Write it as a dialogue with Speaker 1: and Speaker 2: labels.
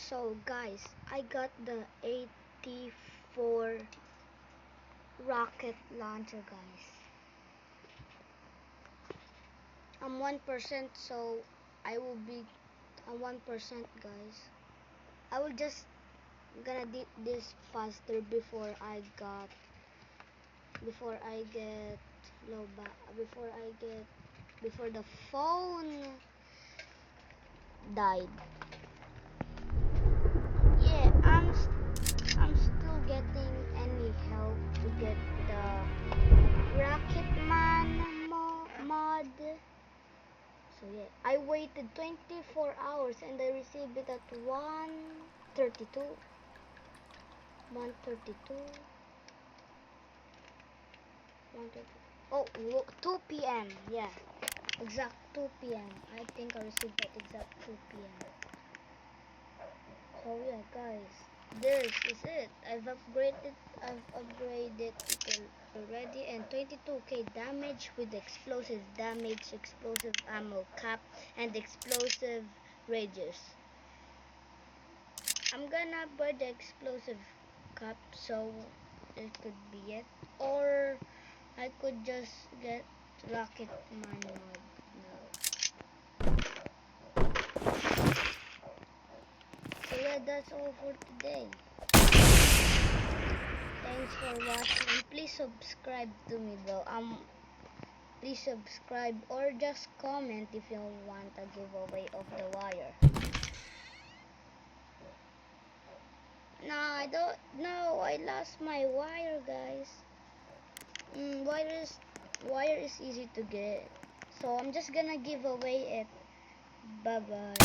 Speaker 1: So guys, I got the 84 rocket launcher, guys. I'm 1%, so I will be a 1%, guys. I will just gonna do this faster before I get low back, before the phone died. Yeah, I'm still getting any help to get the Rocketman mod. So yeah, I waited 24 hours and I received it at 1:32. 1:32. 1:32. Oh, 2 p.m. Yeah, exact 2 p.m. I think I received that exact 2 p.m. Oh yeah, guys, this is it. I've upgraded it already, and 22k damage with explosive damage, explosive ammo cap, and explosive rages. I'm gonna buy the explosive cap, so it could be it, or I could just get Rocket Man mod now. So yeah, that's all for today. Thanks for watching, and please subscribe to me though. Please subscribe or just comment if you want a giveaway of the wire. No, I don't. No, I lost my wire, guys. Wire is easy to get, so I'm just gonna give away it. Bye bye.